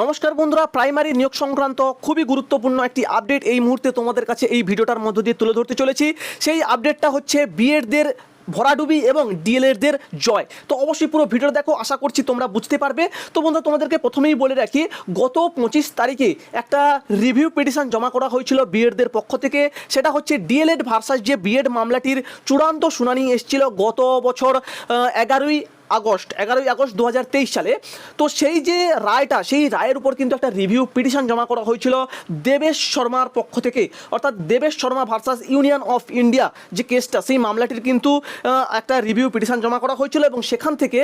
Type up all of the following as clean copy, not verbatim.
নমস্কার বন্ধুরা, প্রাইমারি নিয়োগ সংক্রান্ত খুবই গুরুত্বপূর্ণ একটি আপডেট এই মুহূর্তে তোমাদের কাছে এই ভিডিওটার মধ্য দিয়ে তুলে ধরতে চলেছি। সেই আপডেটটা হচ্ছে বিএডদের ভরাডুবি এবং ডিএলএডদের জয়। তো অবশ্যই পুরো ভিডিও দেখো, আশা করছি তোমরা বুঝতে পারবে। তো বন্ধুরা, তোমাদেরকে প্রথমেই বলে রাখি, গত 25 তারিখে একটা রিভিউ পিটিশন জমা করা হয়েছিল বিএডদের পক্ষ থেকে। সেটা হচ্ছে ডিএলএড ভার্সাস যে বিএড মামলাটির চূড়ান্ত শুনানি এসেছিল গত বছর 11ই আগস্ট 2023 সালে। তো সেই যে রায়টা, সেই রায়ের উপর কিন্তু একটা রিভিউ পিটিশন জমা করা হয়েছিল দেবেশ শর্মার পক্ষ থেকে, অর্থাৎ Debesh Sharma versus Union of India যে কেসটা, সেই মামলাটির কিন্তু একটা রিভিউ পিটিশন জমা করা হয়েছিল এবং সেখান থেকে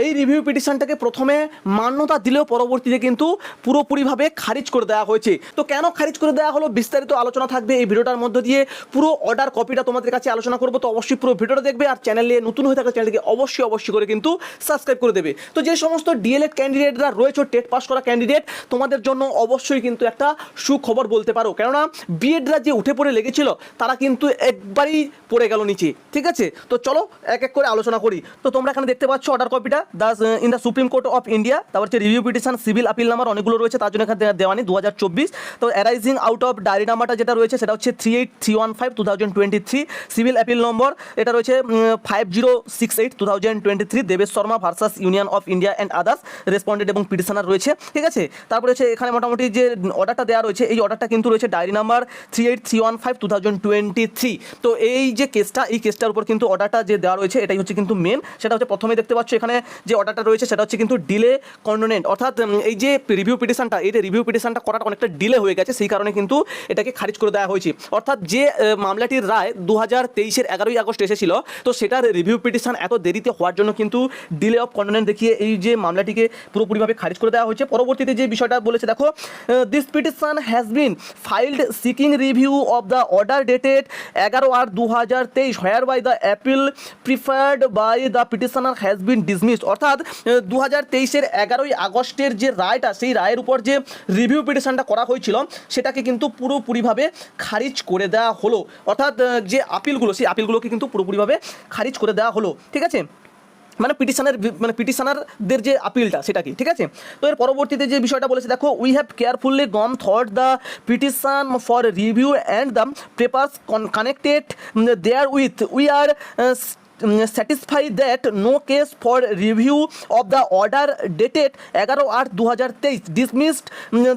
এই রিভিউ পিটিশনটাকে প্রথমে মান্যতা দিলেও পরবর্তীতে কিন্তু পুরোপুরিভাবে খারিজ করে দেওয়া হয়েছে। তো কেন খারিজ করে দেওয়া হলো, বিস্তারিত আলোচনা থাকবে এই ভিডিওটার মধ্য দিয়ে। পুরো অর্ডার কপিটা তোমাদের কাছে আলোচনা করবো, তো অবশ্যই পুরো ভিডিওটা দেখবে। আর চ্যানেলে নতুন হয়ে থাকলে চ্যানেলকে অবশ্যই করে কিন্তু সাবস্ক্রাইব করে দেবে। তো যে সমস্ত ডিএলএড ক্যান্ডিডেটরা রয়েছে, টেট পাস করা ক্যান্ডিডেট, তোমাদের জন্য অবশ্যই কিন্তু একটা সুখবর বলতে পারো। কেননা বিএডরা যে উঠে পড়ে লেগেছিল, তারা কিন্তু একবারই পড়ে গেল নিচে। ঠিক আছে, তো চলো এক এক করে আলোচনা করি। তো তোমরা এখানে দেখতে পাচ্ছ অর্ডার কপিটা, in the supreme court of India. তারপর হচ্ছে review petition, civil appeal number অনেকগুলো রয়েছে, তার জন্য এখানে দেওয়ানি 2024। তো অ্যারাইজিং আউট অফ ডায়েরি নাম্বারটা যেটা রয়েছে সেটা হচ্ছে 38315 2023। সিভিল আপিল নম্বর এটা রয়েছে 5068 2023, Debesh Sharma versus Union of India and others respondent এবং পিটিশনার রয়েছে। ঠিক আছে, তারপরে হচ্ছে এখানে মোটামুটি যে অর্ডারটা দেওয়া রয়েছে, এই অর্ডারটা কিন্তু রয়েছে ডায়েরি নাম্বার 38315 2023। তো এই যে কেসটা, এই কেসটার উপর কিন্তু অর্ডারটা যে দেওয়া রয়েছে, এটাই হচ্ছে কিন্তু মেন। সেটা হচ্ছে প্রথমে দেখতে পাচ্ছ এখানে যে অর্ডারটা রয়েছে সেটা হচ্ছে কিন্তু ডিলে কন্ডোনেন্ট, অর্থাৎ এই যে রিভিউ পিটিশনটা, এই রিভিউ পিটিশনটা করাটা অনেকটা ডিলে হয়ে গেছে, সেই কারণে কিন্তু এটাকে খারিজ করে দেওয়া হয়েছে। অর্থাৎ যে মামলাটির রায় 2023-এর 11ই আগস্ট এসেছিল, তো সেটার রিভিউ পিটিশন এত দেরিতে হওয়ার জন্য কিন্তু ডিলে অফ কন্ডোনেন্ট দেখিয়ে এই যে মামলাটিকে পুরোপুরিভাবে খারিজ করে দেওয়া হয়েছে। পরবর্তীতে যে বিষয়টা বলেছে দেখো, this petition has been filed seeking review of the order dated 11/8/2023 whereby the appeal preferred by the petitioner has been dismissed. অর্থাৎ 2023-এর 11ই আগস্টের যে রায়টা, সেই রায়ের উপর যে রিভিউ পিটিশনটা করা হয়েছিল, সেটাকে কিন্তু পুরোপুরিভাবে খারিজ করে দেওয়া হলো। অর্থাৎ যে আপিলগুলো, সেই আপিলগুলোকে কিন্তু পুরোপুরিভাবে খারিজ করে দেওয়া হলো। ঠিক আছে, মানে পিটিশনারদের যে আপিলটা সেটা কি। ঠিক আছে, তো এর পরবর্তীতে যে বিষয়টা বলেছে দেখো, we have carefully gone through the petition for review and the papers connected therewith we are satisfy that no case for review of the order dated 11/8/2023 dismissed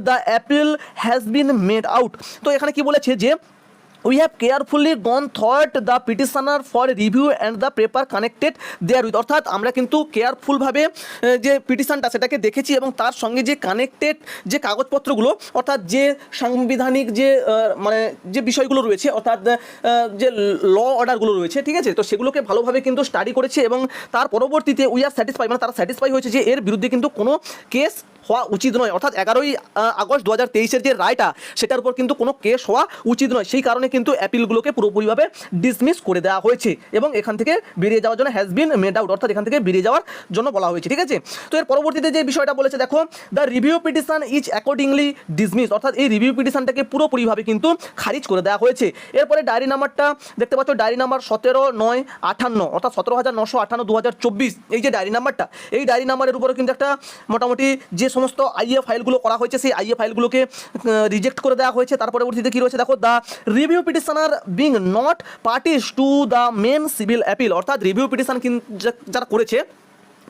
the appeal has been made out। তো এখানে কি বলেছে যে we have carefully gone thought the petitioner for review and the paper connected therewith। অর্থাৎ আমরা কিন্তু কেয়ারফুলভাবে যে পিটিশনটা সেটাকে দেখেছি এবং তার সঙ্গে যে কানেক্টেড যে কাগজপত্রগুলো, অর্থাৎ যে সাংবিধানিক যে মানে যে বিষয়গুলো রয়েছে, অর্থাৎ যে ল অর্ডারগুলো রয়েছে, ঠিক আছে, তো সেগুলোকে ভালোভাবে কিন্তু স্টাডি করেছে এবং তার পরবর্তীতে উই আর স্যাটিসফাই, মানে তারা স্যাটিসফাই হয়েছে যে এর বিরুদ্ধে কিন্তু কোনো কেস হওয়া উচিত নয়। অর্থাৎ 11ই আগস্ট 2023-এর যে রায়টা, সেটার উপর কিন্তু কোনো কেস হওয়া উচিত নয়, সেই কারণে কিন্তু অ্যাপিলগুলোকে পুরোপুরিভাবে ডিসমিস করে দেওয়া হয়েছে এবং এখান থেকে বেরিয়ে যাওয়ার জন্য হ্যাজ বিন মেড আউট, অর্থাৎ এখান থেকে বেরিয়ে যাওয়ার জন্য বলা হয়েছে। ঠিক আছে, তো এর পরবর্তীতে যে বিষয়টা বলেছে দেখো, the review petition is accordingly dismiss, অর্থাৎ এই রিভিউ পিটিশনটাকে পুরোপুরিভাবে কিন্তু খারিজ করে দেওয়া হয়েছে। এরপরে ডায়েরি নাম্বারটা দেখতে পাচ্ছ, ডায়েরি নাম্বার 17/9/58, অর্থাৎ 17,958 2024, এই যে ডায়েরি নাম্বারটা, এই ডায়েরি নাম্বারের উপরে কিন্তু একটা মোটামুটি যে সমস্ত আইএ ফাইলগুলো করা হয়েছে, সেই আইএ ফাইলগুলোকে রিজেক্ট করে দেওয়া হয়েছে। তার পরবর্তীতে কি রয়েছে দেখো, the review petitioner being not parties to the main civil appeal, অর্থাৎ রিভিউ পিটিশন যারা করেছে,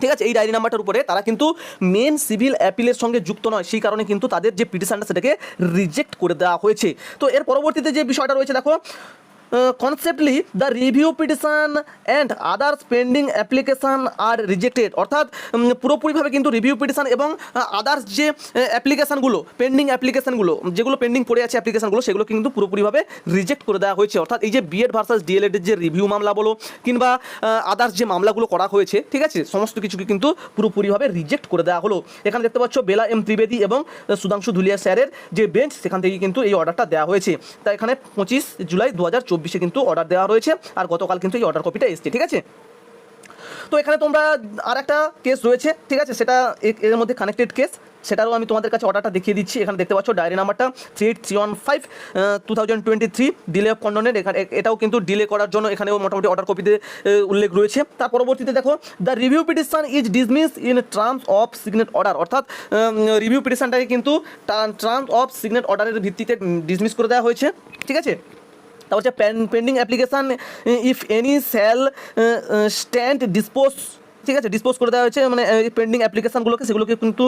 ঠিক আছে, এই ডায়েরি নাম্বারটার উপরে তারা কিন্তু মেন সিভিল অ্যাপিলের সঙ্গে যুক্ত নয়, সেই কারণে কিন্তু তাদের যে পিটিশনটা সেটাকে রিজেক্ট করে দেওয়া হয়েছে। তো এর পরবর্তীতে যে বিষয়টা রয়েছে দেখো, conceptually the review petition and others pending application are rejected, অর্থাৎ পুরোপুরিভাবে কিন্তু রিভিউ পিটিশন এবং আদার্স যে অ্যাপ্লিকেশানগুলো, পেন্ডিং অ্যাপ্লিকেশানগুলো যেগুলো পেন্ডিং পড়ে আছে অ্যাপ্লিকেশানগুলো, সেগুলো কিন্তু পুরোপুরিভাবে রিজেক্ট করে দেওয়া হয়েছে। অর্থাৎ এই যে বিএড ভার্সাস ডিএলএডের যে রিভিউ মামলা বলো কিংবা আদার্স যে মামলাগুলো করা হয়েছে, ঠিক আছে, সমস্ত কিছুকে কিন্তু পুরোপুরিভাবে রিজেক্ট করে দেওয়া হলো। এখানে দেখতে পাচ্ছ বেলা এম ত্রিবেদী এবং সুধাংশু ধুলিয়া স্যারের যে বেঞ্চ, সেখান থেকে কিন্তু এই অর্ডারটা দেওয়া হয়েছে। তাই এখানে 25 জুলাই 2024 কিন্তু অর্ডার দেওয়া রয়েছে, আর গতকাল কিন্তু এই অর্ডার কপিটা এসছে। ঠিক আছে, তো এখানে তোমরা আর একটা কেস রয়েছে, ঠিক আছে, সেটা এর মধ্যে কানেক্টেড কেস, সেটারও আমি তোমাদের কাছে অর্ডারটা দেখিয়ে দিচ্ছি। এখানে দেখতে পাচ্ছ ডায়েরি নাম্বারটা 38315 2023 ডিলে অফ কন্ডনের। এখানে এটাও কিন্তু ডিলে করার জন্য এখানেও মোটামুটি অর্ডার কপিতে উল্লেখ রয়েছে। তার পরবর্তীতে দেখো the review petition is dismiss in terms of signet order, অর্থাৎ রিভিউ পিটিশনটাকে কিন্তু টার্মস অফ সিগনেট অর্ডারের ভিত্তিতে ডিসমিস করে দেওয়া হয়েছে, ঠিক আছে। তারপর হচ্ছে pending application if any shall stand dispose, ঠিক আছে, ডিসপোজ করে দেওয়া হয়েছে, মানে পেন্ডিং অ্যাপ্লিকেশানগুলোকে সেগুলোকে কিন্তু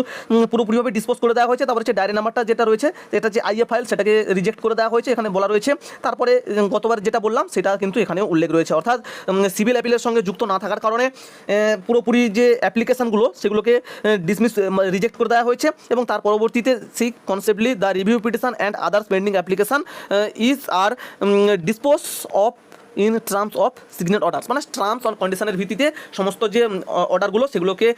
পুরোপুরিভাবে ডিসপোজ করে দেওয়া হয়েছে। তারপর হচ্ছে ডায়েরি নাম্বারটা যেটা রয়েছে, এটা যে আইএ ফাইল সেটাকে রিজেক্ট করে দেওয়া হয়েছে, এখানে বলা রয়েছে। তারপরে গতবার যেটা বললাম সেটা কিন্তু এখানে উল্লেখ রয়েছে, অর্থাৎ সিভিল অ্যাপিলের সঙ্গে যুক্ত না থাকার কারণে পুরোপুরি যে অ্যাপ্লিকেশানগুলো সেগুলোকে ডিসমিস রিজেক্ট করে দেওয়া হয়েছে। এবং তার পরবর্তীতে সেই conceptually the review petition and others pending application is are disposed of in terms of signed orders, মানে টার্মস অন কন্ডিশনের ভিত্তিতে সমস্ত যে অর্ডারগুলো সেগুলোকে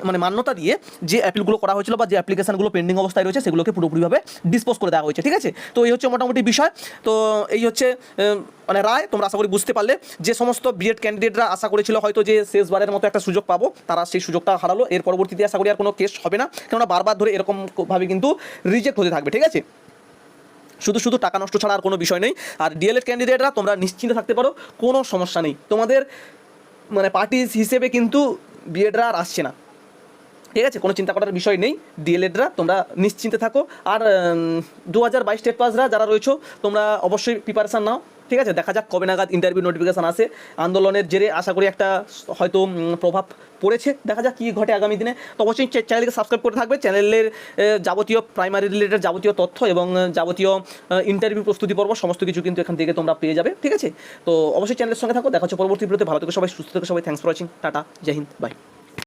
মানে মান্যতা দিয়ে যে অ্যাপিলগুলো করা হয়েছিল বা যে অ্যাপ্লিকেশানগুলো পেন্ডিং অবস্থায় রয়েছে সেগুলোকে পুরোপুরিভাবে ডিসপোজ করে দেওয়া হয়েছে, ঠিক আছে। তো এই হচ্ছে মোটামুটি বিষয়। তো এই হচ্ছে মানে রায়। তোমরা আশা করি বুঝতে পারলে। যে সমস্ত বিএড ক্যান্ডিডেটরা আশা করেছিল হয়তো যে শেষবারের মতো একটা সুযোগ পাবো, তারা সেই সুযোগটা হারালো। এর পরবর্তীতে আশা করি আর কোনো কেস হবে না, কেননা বারবার ধরে এরকমভাবে কিন্তু রিজেক্ট হতে থাকবে, ঠিক আছে। শুধু টাকা নষ্ট ছাড়া আর কোনো বিষয় নেই। আর ডিএলএড ক্যান্ডিডেটরা তোমরা নিশ্চিন্তে থাকতে পারো, কোনো সমস্যা নেই। তোমাদের মানে পার্টি হিসেবে কিন্তু বিএডরা আর আসছে না, ঠিক আছে, কোনো চিন্তা করার বিষয় নেই। ডিএলএডরা তোমরা নিশ্চিন্তে থাকো। আর 2022 স্টেট পাসরা যারা রয়েছো তোমরা অবশ্যই প্রিপারেশান নাও, ঠিক আছে। দেখা যাক কবে নাগাদ ইন্টারভিউ নোটিফিকেশান আসে। আন্দোলনের জেরে আশা করি একটা হয়তো প্রভাব পড়েছে, দেখা যাক কী ঘটে আগামী দিনে। তো অবশ্যই চ্যানেলকে সাবস্ক্রাইব করে থাকবে। চ্যানেলের যাবতীয় প্রাইমারি রিলেটেড যাবতীয় তথ্য এবং যাবতীয় ইন্টারভিউ প্রস্তুতি পর্ব সমস্ত কিছু কিন্তু এখান থেকে তোমরা পেয়ে যাবে, ঠিক আছে। তো অবশ্যই চ্যানেলের সঙ্গে থাকো। দেখা হচ্ছে পরবর্তী ভিডিওতে। ভালো থেকে সবাই, সুস্থ থেকে সবাই। Thanks for watching. টাটা, জয় হিন্দ, বাই।